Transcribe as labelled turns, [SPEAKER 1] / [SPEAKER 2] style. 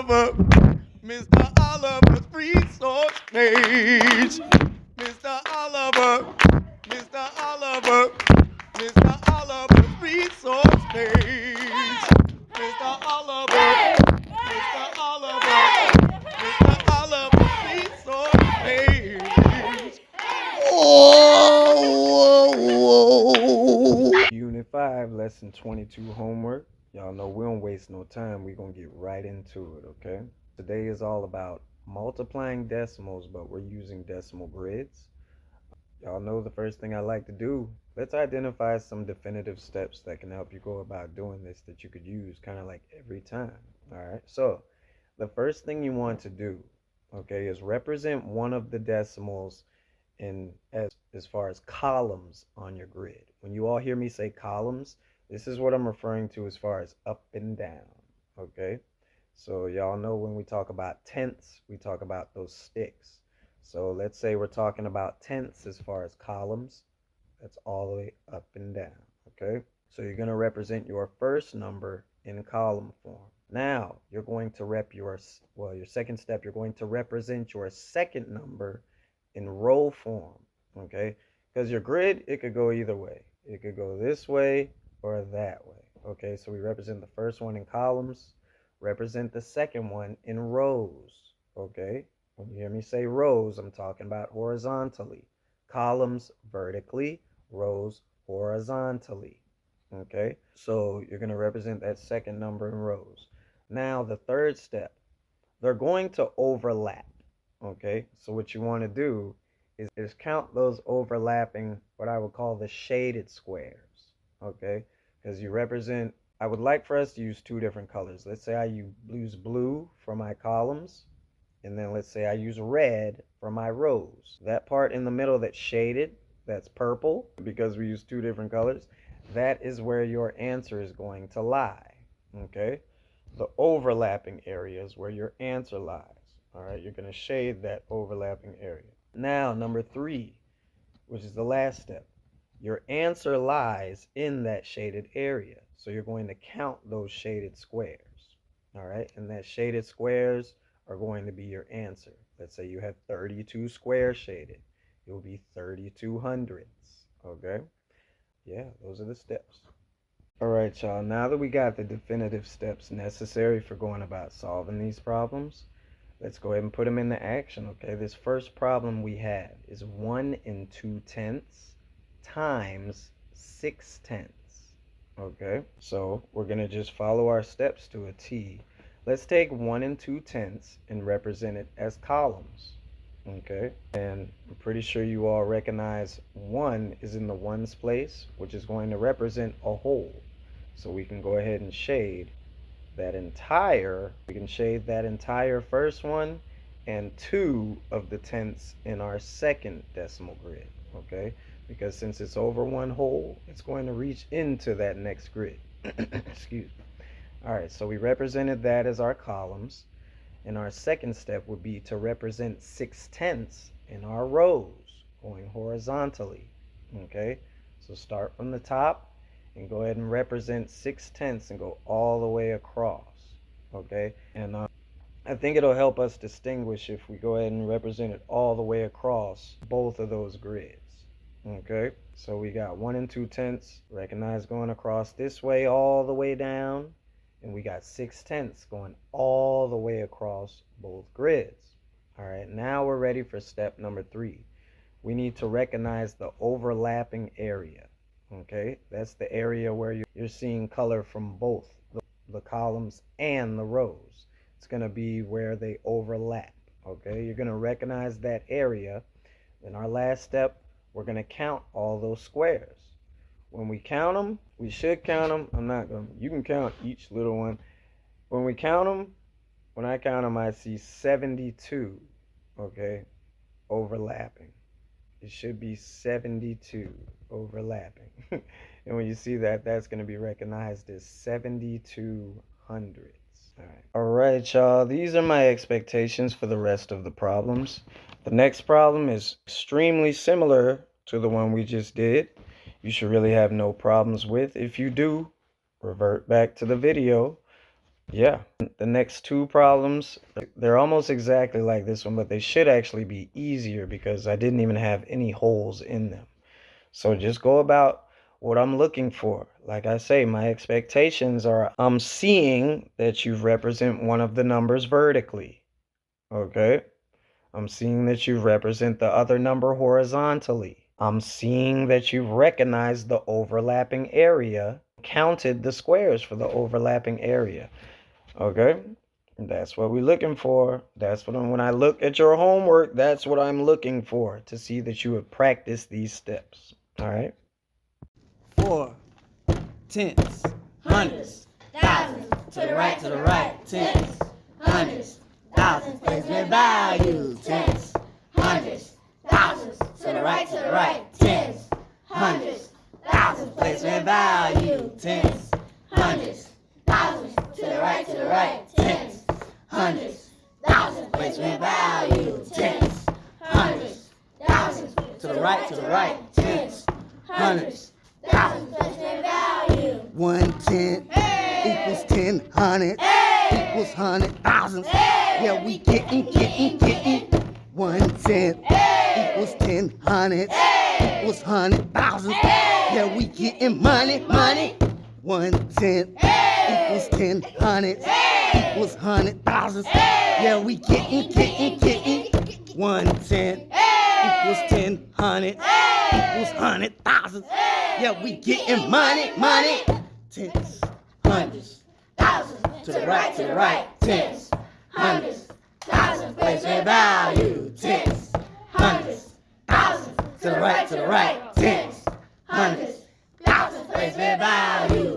[SPEAKER 1] Oliver, Mr. Oliver's resource page. Mr. Oliver, Mr. Oliver, Mr. Oliver's resource page. Mr. Oliver, Mr. Oliver, Mr. Oliver's resource page. Oh, whoa, whoa. Unit 5, Lesson 22 homework. Y'all know we don't waste no time. We're going to get right into it, okay? Today is all about multiplying decimals, but we're using decimal grids. Y'all know the first thing I like to do. Let's identify some definitive steps that can help you go about doing this that you could use kind of like every time. All right, so the first thing you want to do, okay, is represent one of the decimals in as far as columns on your grid. When you all hear me say columns, this is what I'm referring to as far as up and down, okay? So y'all know when we talk about tenths, we talk about those sticks. So let's say we're talking about tenths as far as columns. That's all the way up and down, okay? So you're going to represent your first number in column form. Now you're going to your second step, you're going to represent your second number in row form, okay? Because your grid, it could go either way. It could go this way or that way, okay? So we represent the first one in columns, represent the second one in rows, okay? When you hear me say rows, I'm talking about horizontally. Columns vertically, rows horizontally, okay? So you're going to represent that second number in rows. Now the third step, they're going to overlap. Okay, so what you want to do is count those overlapping, what I would call the shaded squares. Okay, because I would like for us to use two different colors. Let's say I use blue for my columns, and then let's say I use red for my rows. That part in the middle that's shaded, that's purple, because we use two different colors, that is where your answer is going to lie. Okay, the overlapping areas where your answer lies. All right, you're going to shade that overlapping area. Now, number 3, which is the last step. Your answer lies in that shaded area. So you're going to count those shaded squares. All right, and that shaded squares are going to be your answer. Let's say you have 32 squares shaded. It will be 32 hundredths. Okay? Yeah, those are the steps. All right, y'all. Now that we got the definitive steps necessary for going about solving these problems, let's go ahead and put them into action, okay? This first problem we have is 1 2/10 times 6/10, okay? So we're going to just follow our steps to a T. Let's take 1 2/10 and represent it as columns, okay? And I'm pretty sure you all recognize 1 is in the ones place, which is going to represent a whole. So we can go ahead and shade we can shade that entire first one and 2 of the tenths in our second decimal grid, okay? Because since it's over one whole, it's going to reach into that next grid. Excuse me. All right, so we represented that as our columns. And our second step would be to represent 6/10 in our rows, going horizontally, okay? So start from the top and go ahead and represent 6/10 and go all the way across, okay? And I think it'll help us distinguish if we go ahead and represent it all the way across both of those grids, okay? So we got 1 2/10, recognize going across this way all the way down, and we got 6/10 going all the way across both grids. All right, now we're ready for step number 3. We need to recognize the overlapping area. Okay, that's the area where you're seeing color from both the columns and the rows. It's going to be where they overlap. Okay, you're going to recognize that area. In our last step, we're going to count all those squares. When we count them, we should count them. I'm not going to, you can count each little one. When we count them, when I count them, I see 72, okay, overlapping. It should be 72 overlapping. And when you see that, that's going to be recognized as 72 hundredths. All right, y'all. These are my expectations for the rest of the problems. The next problem is extremely similar to the one we just did. You should really have no problems with. If you do, revert back to the video. Yeah. The next two problems, they're almost exactly like this one, but they should actually be easier because I didn't even have any holes in them. So just go about what I'm looking for. Like I say, my expectations are I'm seeing that you represent one of the numbers vertically. Okay? I'm seeing that you represent the other number horizontally. I'm seeing that you've recognized the overlapping area, counted the squares for the overlapping area. Okay? That's what we're looking for. That's what when I look at your homework, that's what I'm looking for to see that you have practiced these steps. All right?
[SPEAKER 2] 4 tenths, hundredths, thousands, to the right, tenths, hundredths, thousands, placement value, tenths, hundredths, thousands, to the right, tenths, hundredths, thousands, placement value, tenths, hundredths, thousands, to the right, tenths, hundredths, thousands, placement value, tenths, hundredths, thousands, to the right, tenths, hundredths, thousands, placement value. 1/10 equals 10 hundredths equals 100,000. Yeah, we getting. 1/10 equals 10 hundredths equals 100,000. Yeah, we getting money. 1/10 equals 10 hundredths equals 100,000. Yeah, we getting. 1/10 equals 10 hundredths equals 100,000. Yeah, we getting money. Tenths, hundredths, thousands, to the right, tenths, hundredths, thousands, placement value, tenths, hundredths, thousands, to the right, tenths, hundredths, thousands, placement value.